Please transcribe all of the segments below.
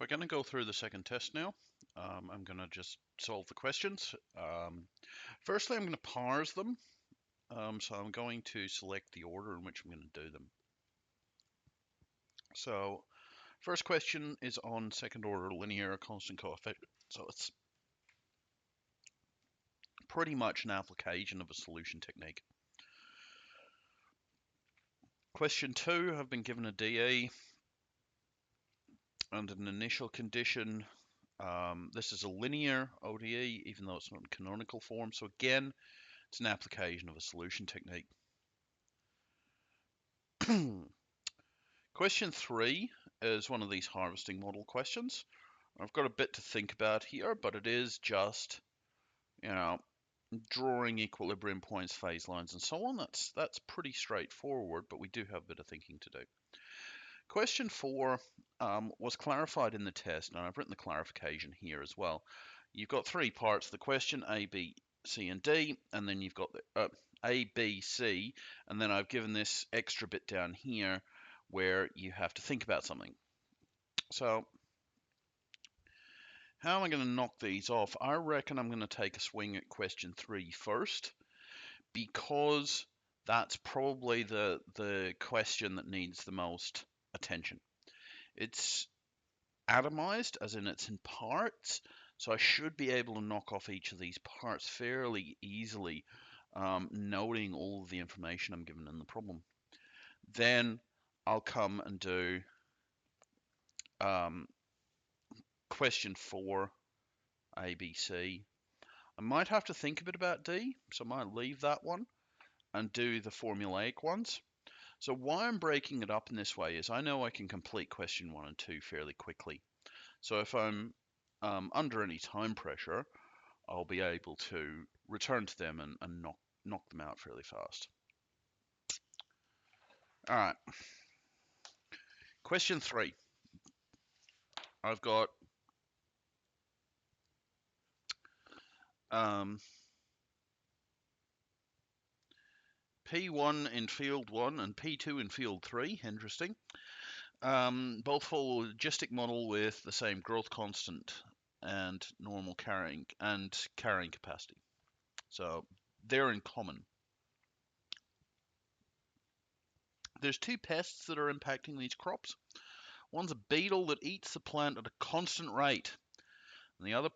We're going to go through the second test now. I'm going to just solve the questions. Firstly, I'm going to parse them. So I'm going to select the order in which I'm going to do them. So first question is on second order linear constant coefficient. So it's pretty much an application of a solution technique. Question 2, I've been given a dA and an initial condition. This is a linear ODE, even though it's not in canonical form. So again, it's an application of a solution technique. Question 3 is one of these harvesting model questions. I've got a bit to think about here, but it is just, drawing equilibrium points, phase lines, and so on. That's pretty straightforward, but we do have a bit of thinking to do. Question 4 was clarified in the test, and I've written the clarification here as well. You've got 3 parts of the question, A, B, C, and D, and then you've got the A, B, C, and then I've given this extra bit down here where you have to think about something. So how am I going to knock these off? I reckon I'm going to take a swing at question 3 first, because that's probably the question that needs the most attention. It's atomized, as in it's in parts, so I should be able to knock off each of these parts fairly easily, noting all of the information I'm given in the problem. Then I'll come and do question 4, ABC. I might have to think a bit about D, so I might leave that one and do the formulaic ones. So why I'm breaking it up in this way is I know I can complete question 1 and 2 fairly quickly. So if I'm under any time pressure, I'll be able to return to them and knock them out fairly fast. All right. Question 3. I've got P1 in field 1 and P2 in field 3. Interesting. Both follow a logistic model with the same growth constant and normal carrying capacity. So they're in common. There's 2 pests that are impacting these crops. One's a beetle that eats the plant at a constant rate, and the other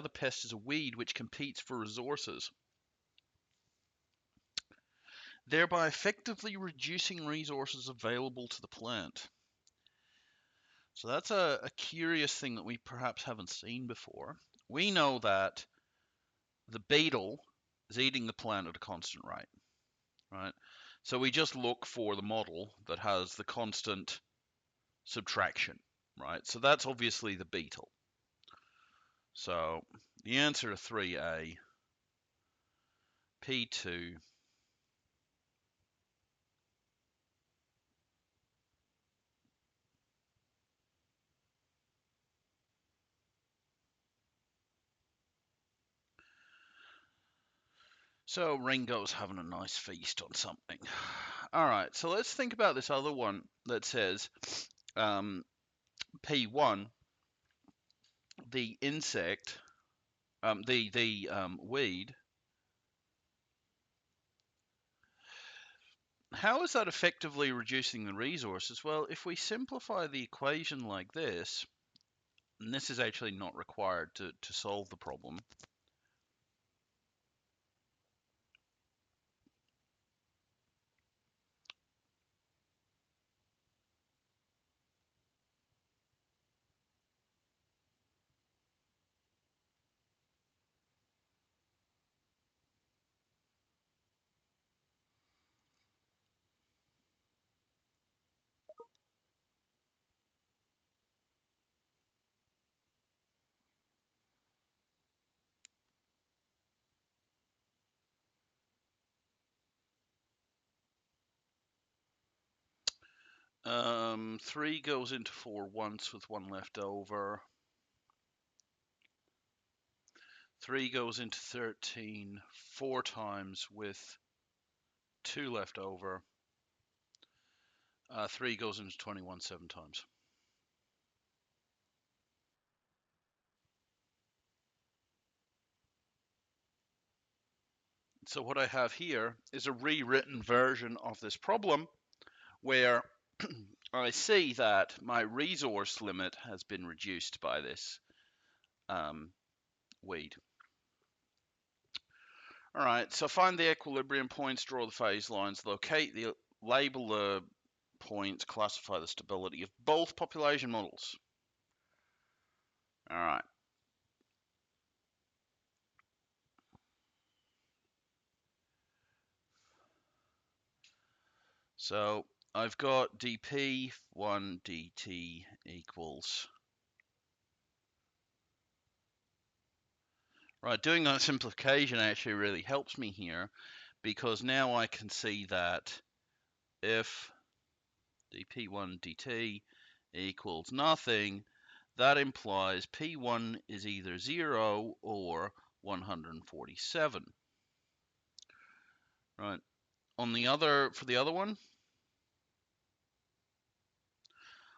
pest is a weed which competes for resources, thereby effectively reducing resources available to the plant. So that's a curious thing that we perhaps haven't seen before. We know that the beetle is eating the plant at a constant rate, right? So we just look for the model that has the constant subtraction, right? So that's obviously the beetle. So the answer to 3A, P2, so Ringo's having a nice feast on something. All right, so let's think about this other one that says P1, the insect, the weed. How is that effectively reducing the resources? Well, if we simplify the equation like this, and this is actually not required to solve the problem. Three goes into 4 once with 1 left over. 3 goes into 13 4 times with 2 left over. 3 goes into 21 7 times. So what I have here is a rewritten version of this problem where I see that my resource limit has been reduced by this weed. All right, so find the equilibrium points, draw the phase lines, label the points, classify the stability of both population models. All right. So I've got dp1 dt equals. Right, doing that simplification actually really helps me here, because now I can see that if dp1 dt equals nothing, that implies P1 is either 0 or 147. Right. For the other one,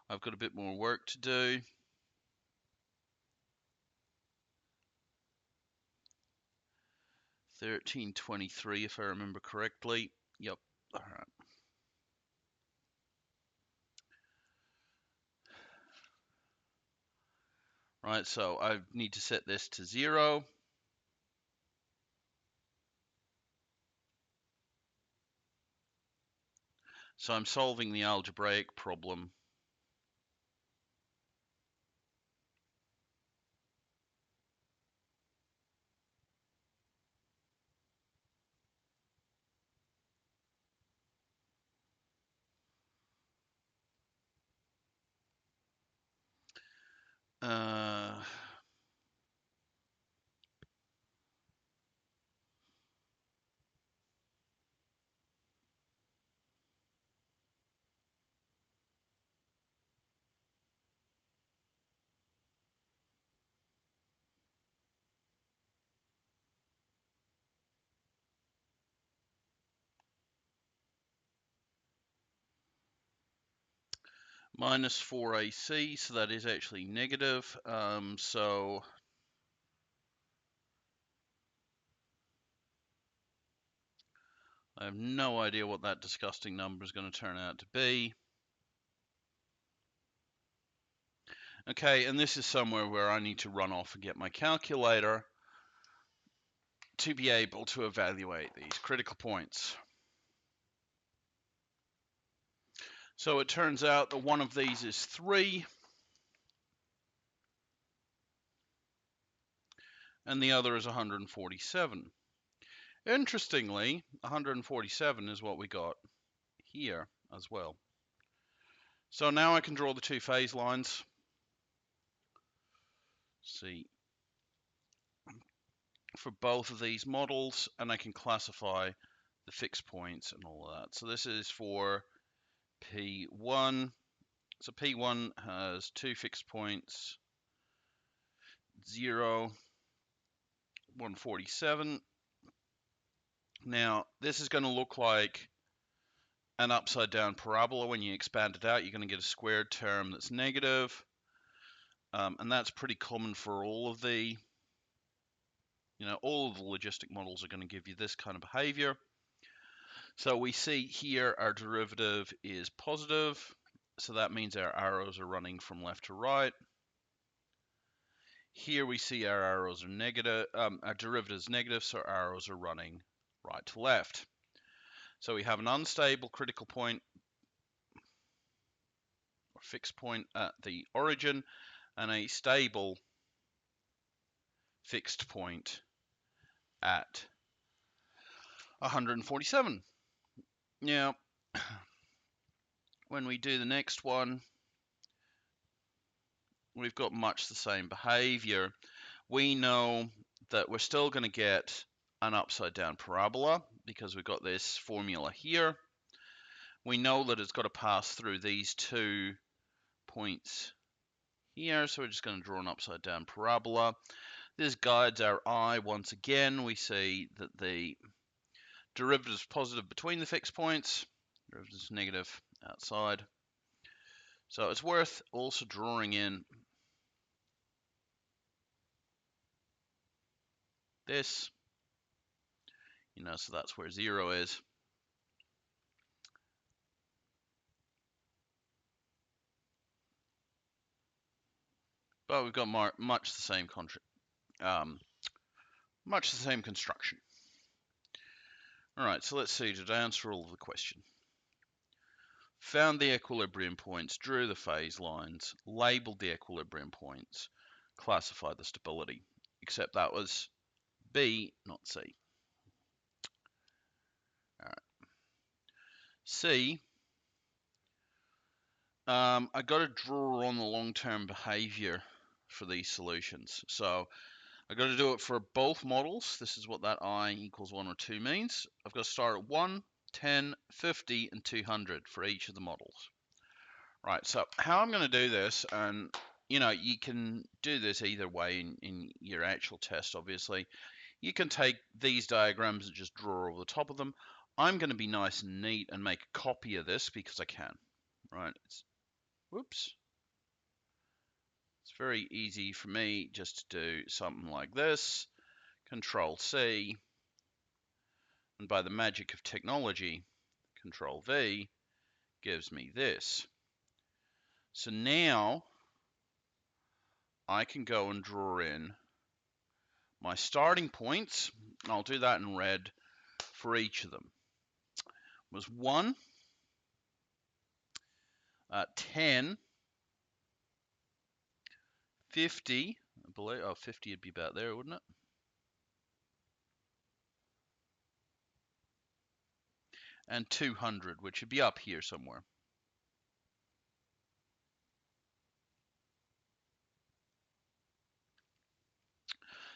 I've got a bit more work to do. 1323, if I remember correctly. Yep. All right. Right, so I need to set this to 0. So I'm solving the algebraic problem. Uh, minus 4ac, so that is actually negative. So I have no idea what that disgusting number is going to turn out to be. Okay, and this is somewhere where I need to run off and get my calculator to be able to evaluate these critical points. So it turns out that one of these is 3, and the other is 147. Interestingly, 147 is what we got here as well. So now I can draw the two phase lines. See, for both of these models, and I can classify the fixed points and all of that. So this is for P1. So P1 has two fixed points, 0, 147. Now, this is going to look like an upside down parabola. When you expand it out, you're going to get a squared term that's negative. And that's pretty common for all of the, all of the logistic models are going to give you this kind of behavior. So we see here our derivative is positive. So that means our arrows are running from left to right. Here we see our arrows are negative, our derivative is negative, so our arrows are running right to left. So we have an unstable critical point or fixed point at the origin and a stable fixed point at 147. Now, when we do the next one, we've got much the same behavior. We know that we're still going to get an upside down parabola because we've got this formula here. We know that it's got to pass through these 2 points here, so we're just going to draw an upside down parabola. This guides our eye once again. We see that the derivative is positive between the fixed points, derivative is negative outside. So it's worth also drawing in this So that's where 0 is. But we've got much the same construction. All right, so let's see, did I answer all of the question? Found the equilibrium points, drew the phase lines, labeled the equilibrium points, classified the stability, except that was B, not C. All right. C, I got to draw on the long-term behavior for these solutions. So I've got to do it for both models. This is what that I equals 1 or 2 means. I've got to start at 1, 10, 50, and 200 for each of the models. Right, so how I'm going to do this, and you can do this either way in your actual test, obviously. You can take these diagrams and just draw over the top of them. I'm going to be nice and neat and make a copy of this because I can. Right, whoops. It's very easy for me just to do something like this. Control C, and by the magic of technology, Control V gives me this. So now I can go and draw in my starting points. I'll do that in red for each of them. Was 1, 10, 50, I believe, 50 would be about there, wouldn't it? And 200, which would be up here somewhere.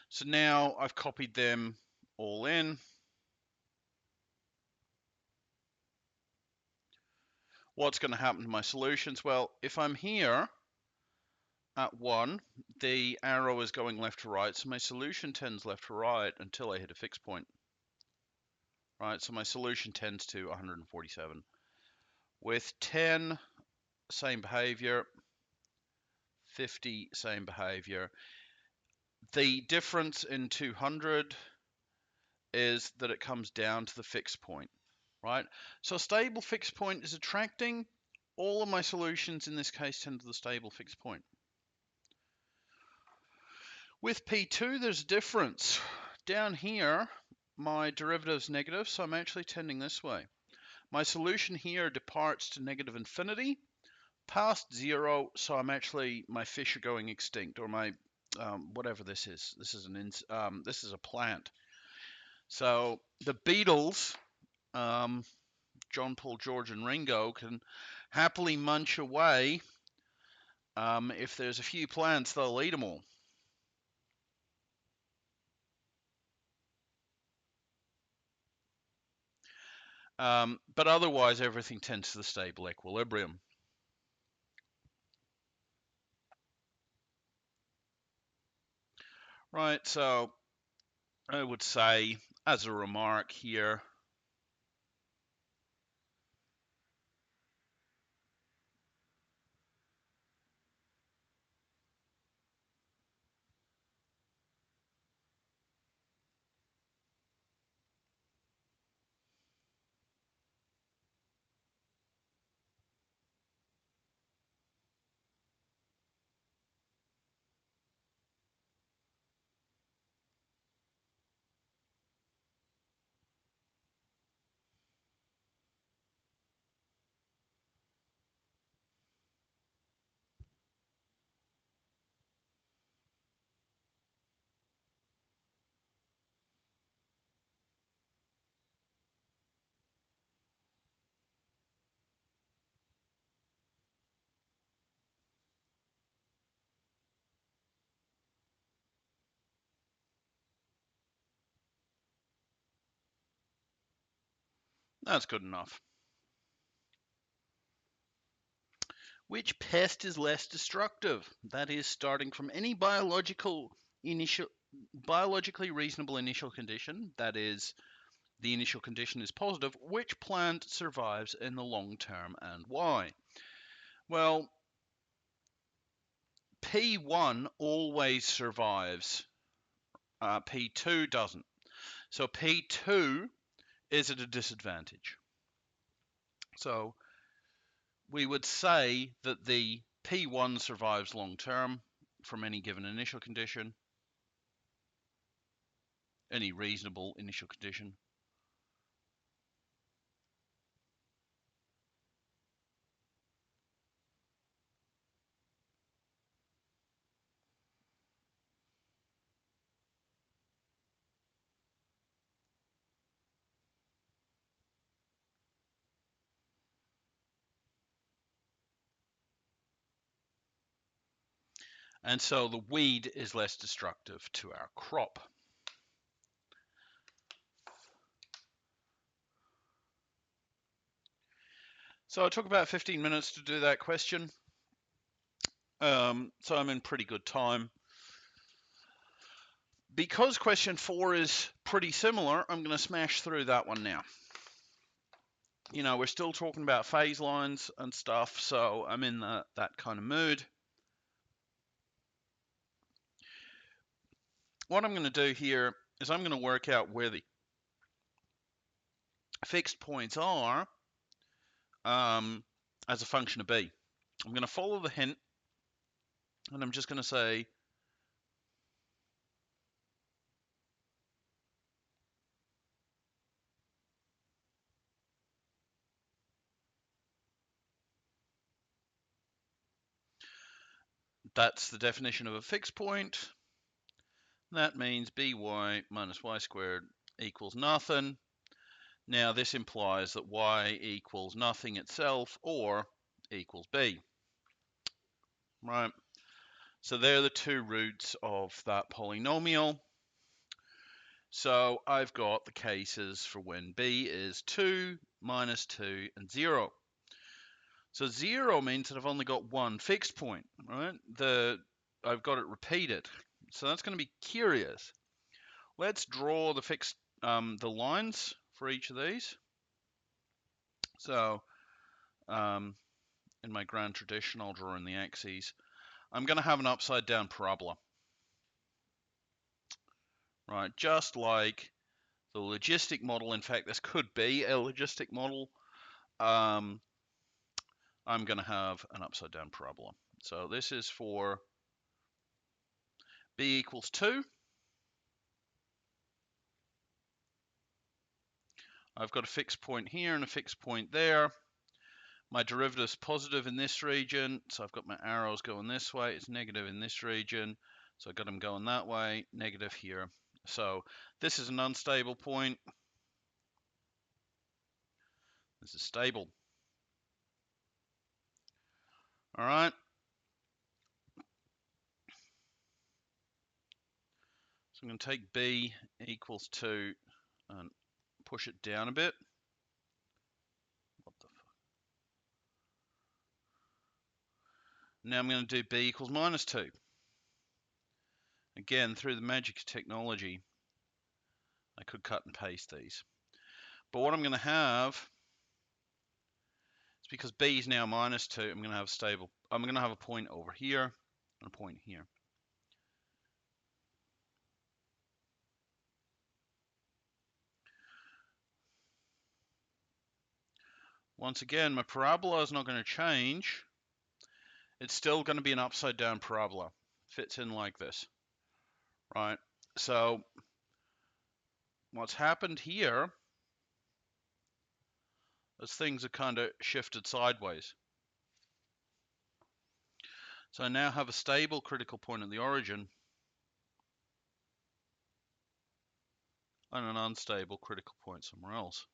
So now I've copied them all in. What's going to happen to my solutions? Well, if I'm here at 1, the arrow is going left to right, so my solution tends left to right until I hit a fixed point. Right, so my solution tends to 147. With 10, same behavior. 50, same behavior. The difference in 200 is that it comes down to the fixed point, right? So a stable fixed point is attracting. All of my solutions in this case tend to the stable fixed point. With P2, there's a difference. Down here, my derivative's negative, so I'm actually tending this way. My solution here departs to negative infinity, past 0, so my fish are going extinct, or my whatever this is. This is a plant. So the Beatles, John, Paul, George, and Ringo, can happily munch away. If there's a few plants, they'll eat them all. But otherwise, everything tends to the stable equilibrium. Right, so I would say, as a remark here, that's good enough. Which pest is less destructive? That is, starting from any biologically reasonable initial condition, that is, the initial condition is positive, which plant survives in the long term and why? Well, P1 always survives. P2 doesn't. So P2 is at a disadvantage. So we would say that the P1 survives long term from any given initial condition, any reasonable initial condition. And so the weed is less destructive to our crop. So it took about 15 minutes to do that question. So I'm in pretty good time. Because question 4 is pretty similar, I'm going to smash through that one now. You know, we're still talking about phase lines and stuff, so I'm in that kind of mood. What I'm going to do here is I'm going to work out where the fixed points are as a function of b. I'm going to follow the hint, and I'm just going to say that's the definition of a fixed point. That means by minus y squared equals nothing. Now this implies that y equals nothing itself or equals b. Right? So they're the two roots of that polynomial. So I've got the cases for when b is 2, minus 2, and 0. So 0 means that I've only got one fixed point, right? I've got it repeated. So that's going to be curious. Let's draw the fixed the lines for each of these. So in my grand tradition, I'll draw in the axes. I'm going to have an upside down parabola. Right, just like the logistic model. In fact, this could be a logistic model. I'm going to have an upside down parabola. So this is for b equals 2. I've got a fixed point here and a fixed point there. My derivative is positive in this region, so I've got my arrows going this way. It's negative in this region, so I've got them going that way, negative here. So this is an unstable point. This is stable. All right. So I'm going to take b equals 2 and push it down a bit. What the fuck? Now I'm going to do b equals minus 2. Again, through the magic of technology, I could cut and paste these. But what I'm going to have is, because b is now minus 2, I'm going to have a point over here and a point here. Once again, my parabola is not going to change. It's still going to be an upside down parabola. Fits in like this, right? So what's happened here is things have kind of shifted sideways. So I now have a stable critical point at the origin and an unstable critical point somewhere else.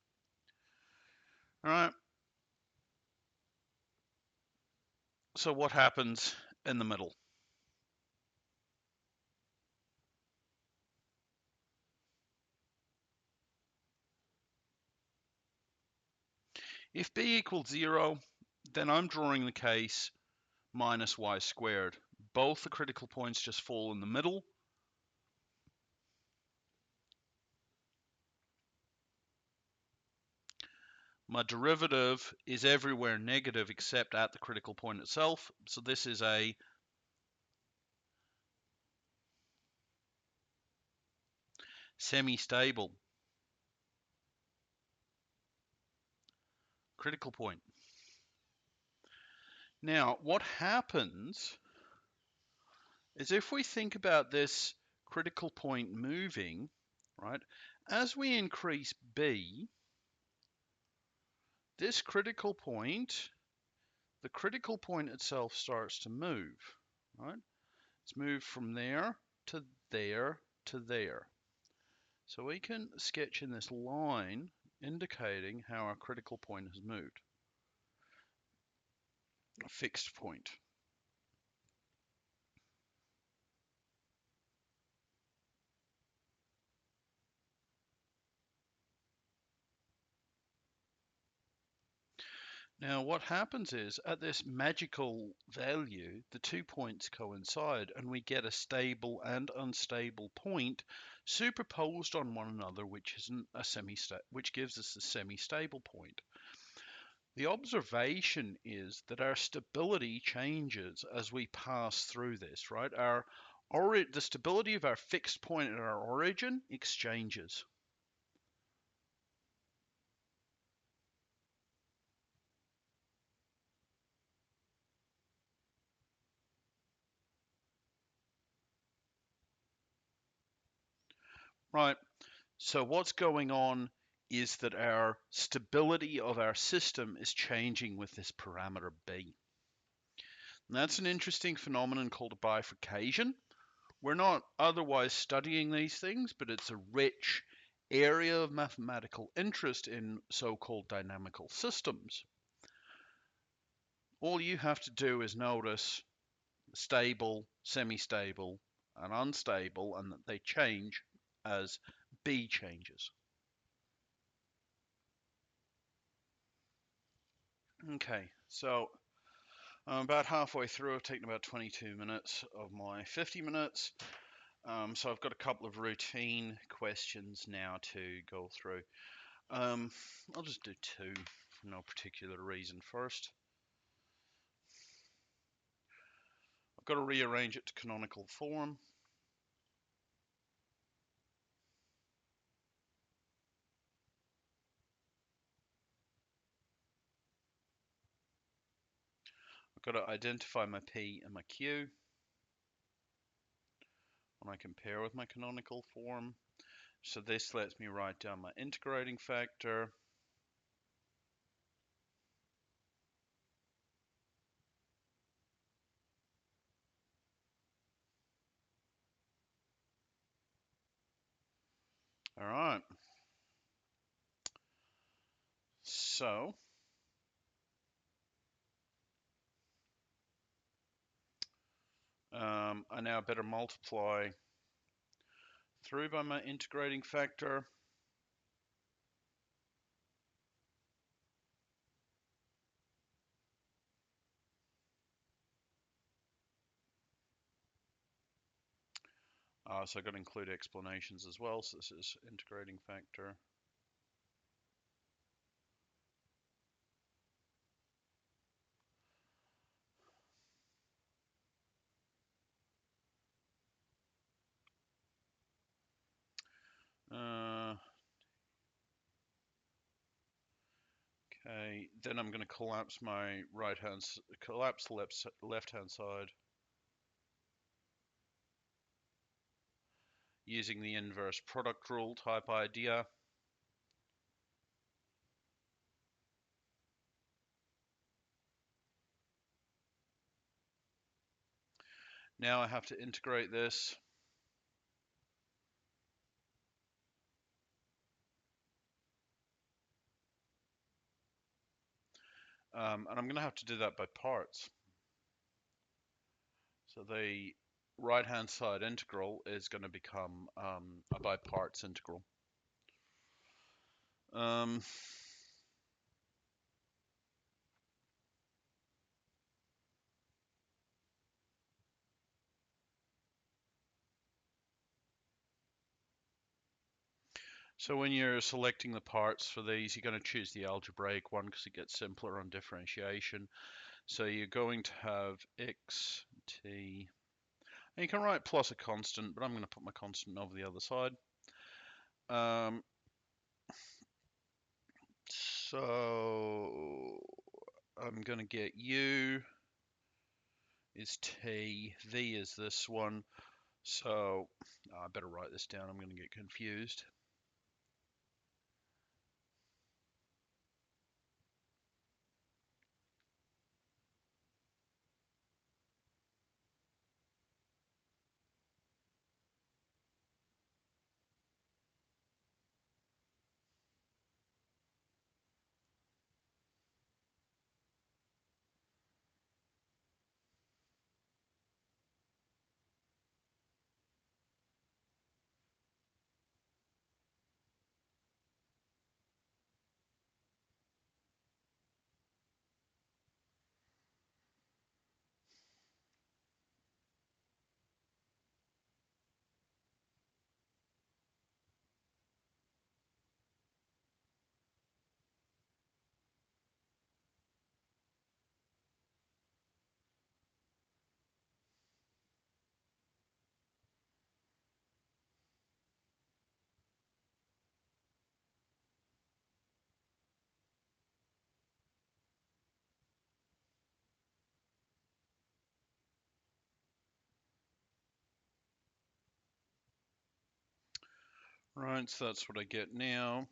All right. So what happens in the middle? If b equals 0, then I'm drawing the case minus y squared. Both the critical points just fall in the middle. My derivative is everywhere negative except at the critical point itself. So this is a semi-stable critical point. Now, what happens is if we think about this critical point moving, right, as we increase B, this critical point, the critical point itself starts to move, right? It's moved from there to there to there. So we can sketch in this line indicating how our critical point has moved, a fixed point. Now what happens is at this magical value, the 2 points coincide and we get a stable and unstable point superposed on one another, which isn't a which gives us a semi-stable point. The observation is that our stability changes as we pass through this, right? The stability of our fixed point at our origin exchanges. Right. So what's going on is that our stability of our system is changing with this parameter B. And that's an interesting phenomenon called a bifurcation. We're not otherwise studying these things, but it's a rich area of mathematical interest in so-called dynamical systems. All you have to do is notice stable, semi-stable, and unstable, and that they change as B changes. Okay, so I'm about halfway through. I've taken about 22 minutes of my 50 minutes. So I've got a couple of routine questions now to go through. I'll just do two for no particular reason. First, I've got to rearrange it to canonical form. I've got to identify my P and my Q when I compare with my canonical form. So this lets me write down my integrating factor. All right. So I now better multiply through by my integrating factor. So I've got to include explanations as well. So this is integrating factor. Okay, then I'm going to collapse my collapse the left hand side using the inverse product rule type idea. Now I have to integrate this. And I'm going to have to do that by parts. So the right-hand side integral is going to become a by parts integral. So when you're selecting the parts for these, you're going to choose the algebraic one because it gets simpler on differentiation. So you're going to have x, t, and you can write plus a constant, but I'm going to put my constant over the other side. So I'm going to get U is T, V is this one. So I better write this down. I'm going to get confused. Right, so that's what I get now.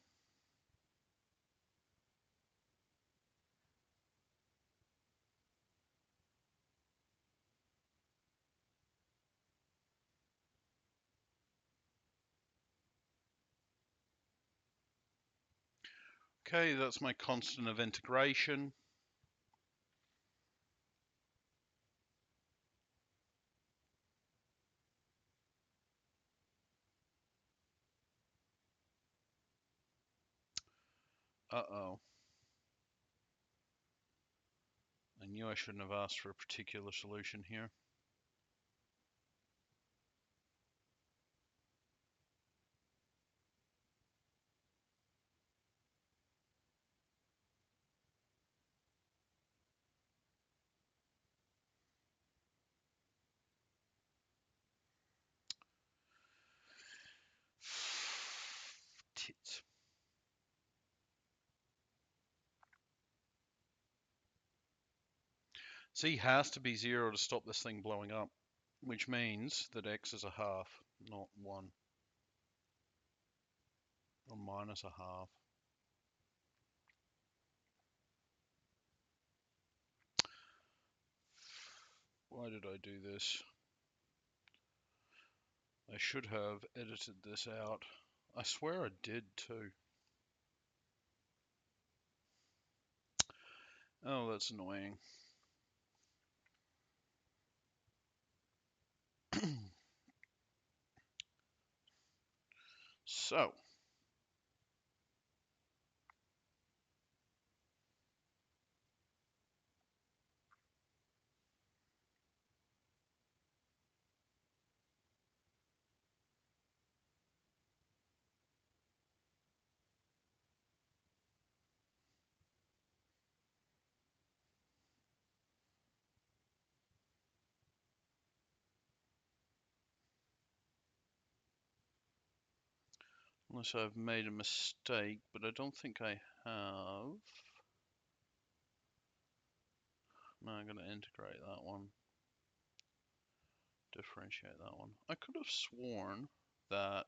Okay, that's my constant of integration. Uh-oh. I knew I shouldn't have asked for a particular solution here. Tits. C has to be 0 to stop this thing blowing up, which means that x is a half, not 1, or minus a half. Why did I do this? I should have edited this out. I swear I did too. Oh, that's annoying. So, unless I've made a mistake, but I don't think I have. No, I'm going to integrate that one. Differentiate that one. I could have sworn that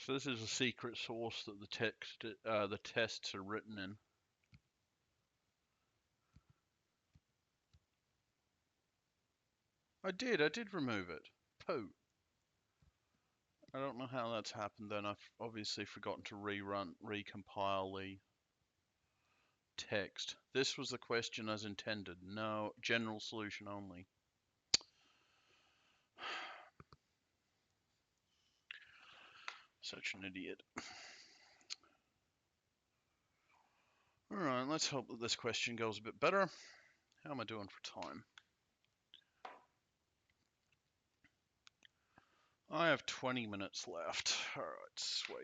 so this is a secret source that the tests are written in. I did remove it. Pooh. I don't know how that's happened then. I've obviously forgotten to recompile the text. This was the question as intended. No, general solution only. Such an idiot. All right, let's hope that this question goes a bit better. How am I doing for time? I have 20 minutes left. All right, sweet.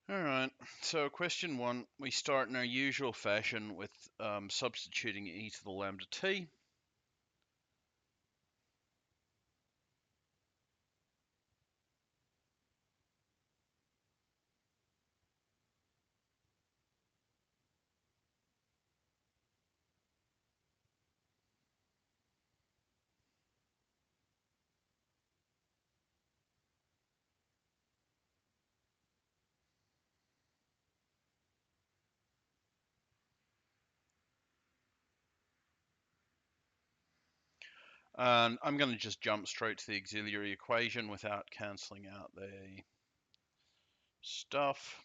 All right, so question one, we start in our usual fashion with substituting e to the lambda t. And I'm going to just jump straight to the auxiliary equation without cancelling out the stuff.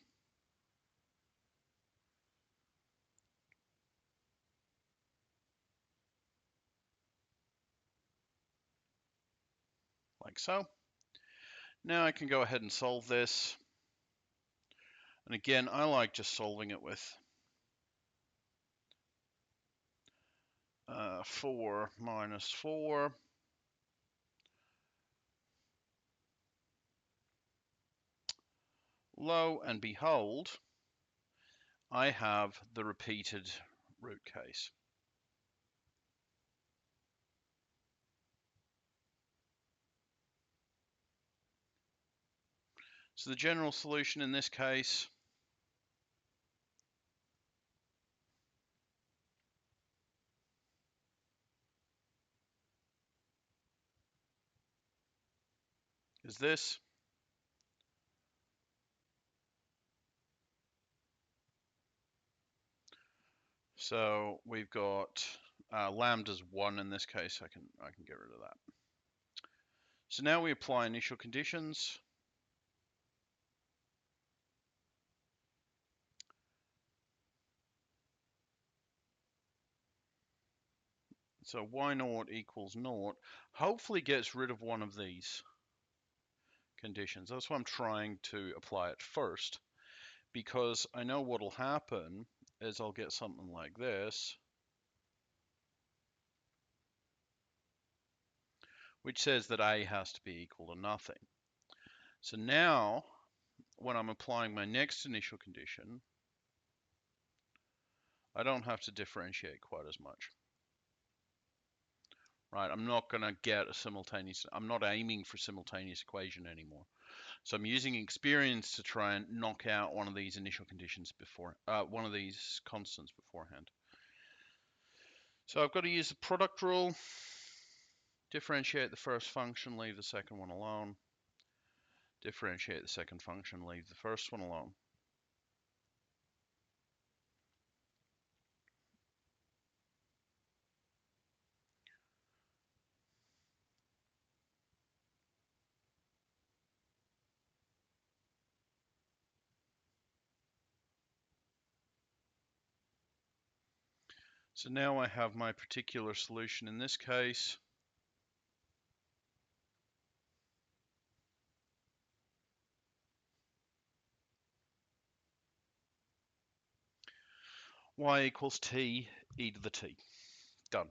Like so. Now I can go ahead and solve this. And again, I like just solving it with 4 minus 4. Lo and behold, I have the repeated root case. So the general solution in this case is this. So we've got lambda's 1 in this case. I can get rid of that. So now we apply initial conditions. So y0 equals 0 hopefully gets rid of one of these conditions. That's why I'm trying to apply it first, because I know what'll happen is I'll get something like this, which says that a has to be equal to nothing. So now, when I'm applying my next initial condition, I don't have to differentiate quite as much. Right, I'm not going to get a simultaneous, I'm not aiming for simultaneous equation anymore. So I'm using experience to try and knock out one of these initial conditions before, one of these constants beforehand. So I've got to use the product rule, differentiate the first function, leave the second one alone. Differentiate the second function, leave the first one alone. So now I have my particular solution in this case. Y equals t e to the t. Done.